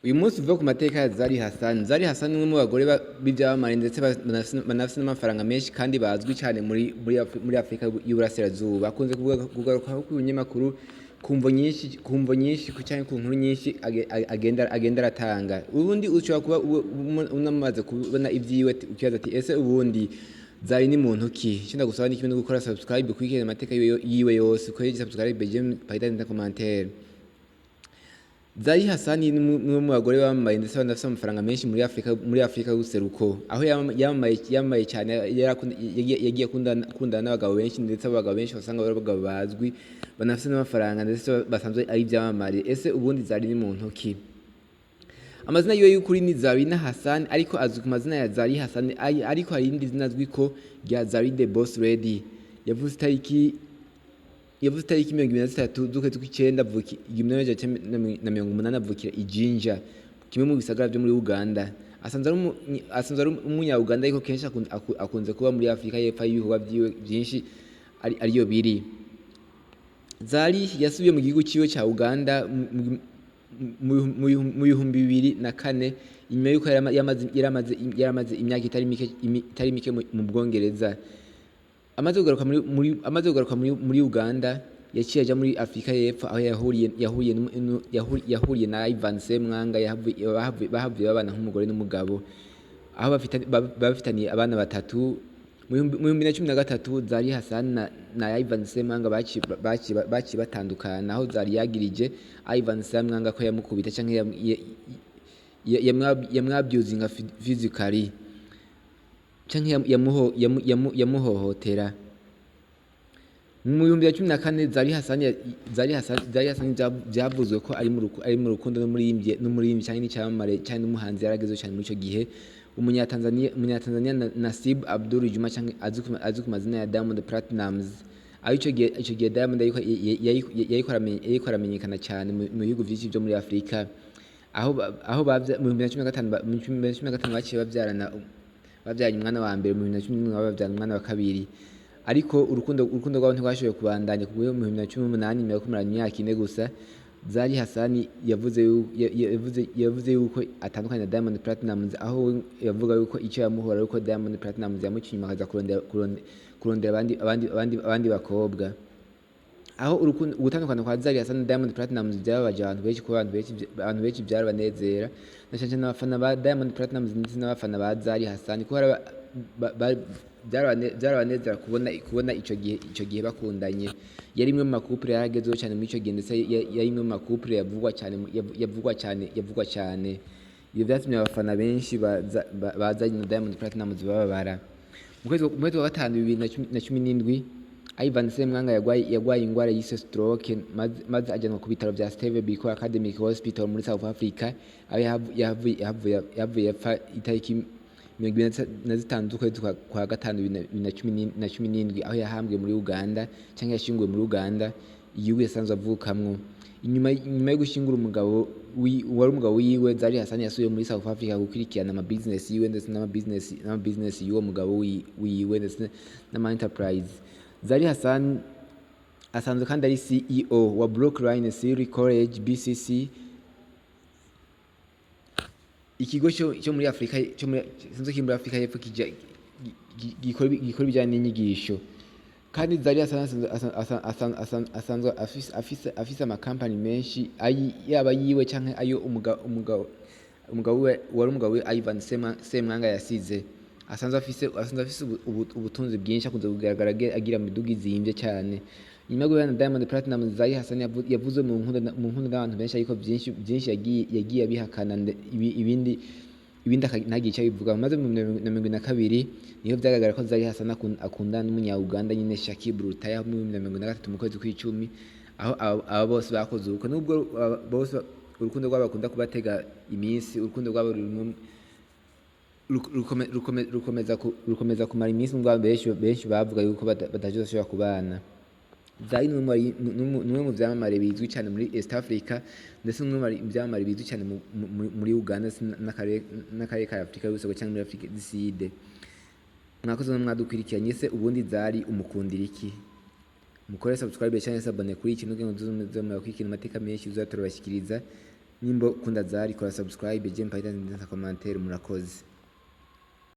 Uyu munsi uvuga ku mateka ya Zari Hassan. Zari Hassan ni umwe mu bagore b'ibyamamare ndetse banafise n'amafaranga menshi kandi bazwi cyane muri Afrika y'Uburasirazuba. Akunze kugarukaho ku binyamakuru kumvo nyinshi cyangwa ku nkuru nyinshi agenda aratanga. Ubundi ushobora kuba unamaze kubona ibyiwe ukibaza ati ese ubundi Zari ni muntu ki? Icyo ndagusaba ni kimwe no gukora subscribe kwikira amateka yiwe yose. Ukoresha subscribe payida na commentaire. Zari Hassan ni umwe mu bagore bamamaye ndetse banafite amafaranga menshi muri Afrika y'Ubuseruko, aho yamamaye cyane yagiye akundana n'abagabo benshi ndetse abagabo benshi basanga bari abagabo bazwi banafite n'amafaranga ndetse basanzwe ari ibyamamare. Ese ubundi Zari ni muntu ki? Amazina yiwe y'ukuri ni Zarina Hassan, ariko azwi ku mazina ya Zari Hassan, ariko hari irindi zina azwi ko rya Zari the Boss Lady. Yavuze itariki 23 z'ukwezi kw'icenda na 1980 avukira i Jinja, kimwe mu bisagara byo muri Uganda. Asanzwe ari umunya-Uganda, ariko kenshi akunze kuba muri Afrika y'Epfo y'ibihugu byiwe byinshi ariyo biri. Zari yasubiye mu gihugu ciwe ca Uganda mu 2004 inyuma y'uko yaramaze imyaka itari mike mu Bwongereza. Amaze kugaruka muri Uganda, yaciye aja muri Afrika y'Epfo aho yahuriye na Ivan Semwanga bahavuye babana nk'umugore n'umugabo, aho bafitaniye abana batatu. Mu 2013 Zari Hassan na Ivan Semwanga baciye batandukana, aho Zari yagirije Ivan Semwanga ko yamukubita canke yamwabyuzinga physically canke yamuhohotera. Mu 2014 Zari Hassan byavuzwe ko ari mu rukundo n'umuririmbyi cyane n'icyamamare cyane n'umuhanzi yarageze cyane muri icyo gihe, Umunyatanzania Nasib Abdul Juma cyangwa azwi ku mazina ya Diamond Platnumz. Aho icyo gihe Diamond yariko aramenyekana cyane mu bihugu byinshi byo muri Afrika, aho mu 2015 baciye babyaranye umwana wa mbere, mu 2017 babyaranye umwana wa kabiri. Ariko urukundo rwabo ntirwashoboye kubandanya kuko mu 2018 nyuma yo kumarana imyaka 4 gusa, Zari Hassan yavuze yuko atandukanye na Diamond Platnumz, aho yavuga yuko icyo yamuhora yuko Diamond Platnumz yamuciye akaza kurondera abandi bakobwa. Aho gutandukana kwa Zari Hassan na Diamond Platnumz byababaje abantu benshi byarabanezera, na cyane n'abafana ba Diamond Platnumz ndetse n'abafana ba Zari Hassan, kuko byarabanezera kubona icyo gihe bakundanye. Yari imwe mu makupure yaragezeho cyane muri icyo gihe, ndetse yari imwe mu makupure yavugwa cyane. Ibyo byatumye abafana benshi ba Zari na Diamond Platnumz bababara. Mu kwezi kwa gatanu 2017 Ivan Semwanga yagwaye ingwara yise stroke, maze ajyanwa ku bitaro bya Steve Biko Academic Hospital muri South Africa, aho yavuye apfa itariki 25 z'ukwezi kwa gatanu 2017, aho yahambwe muri Uganda cyangwa yashyinguwe muri Uganda, igihugu yasanzwe avukamwo. Inyuma yo gushyingura umugabo wiwe, Zari Hassan yasubiye muri South Africa gukurikirana amabusiness yiwe ndetse n'amabusiness y'uwo mugabo wiwe ndetse n'ama enterprise. Zari Hassan asanzwe kandi ari CEO wa Brookline City College BCC, ikigo cyo muri Afrika y'Epfo gikora ibijyanye n'inyigisho. Kandi Zari Hassan asanzwe afise amakampani menshi, yaba yiwe cyangwa ayo umugabo we Ivan Semwanga yasize. Asanzwe afise ubutunzi bwinshi, akunze kugaragara agira miduga izimbye cyane. Nyuma yo guhura na Diamond Platnumz, Zari Hassan yavuze mu nkunda n'abantu benshi, ariko byinshi yagiye abihakana, ibindi ntagiye icyo abivuga. Maze mu 2022 niho byagaragara ko Zari Hassan akundana n'umunya-Uganda nyine Shakib Rutaya mu 2023 mu kwezi kw'icumi, aho aba bose bakoze ubukwe. Nubwo bose urukundo rwabo bakunda kubatega iminsi, urukundo rwabo rukomeza kumara iminsi, ngo benshi bavuga yuko batazoshobora kubana. Zari ni umwe mu byamamare bizwi cyane muri East Africa, ndetse n'umwe mu byamamare bizwi cyane muri Uganda n'akarere ka Afrika y'Ubuseruko cyangwa muri Afrika du Sud. Mwakoze mwadukurikiranye. Se ubundi Zari umukundira iki? Mukore subscribe cyangwa se abone kuri iki n'ubwo muzo mwakurikirana amateka menshi uzatorabashyikiriza. nimba ukunda Zari kora subscribe, je mpaita commentaire, murakoze.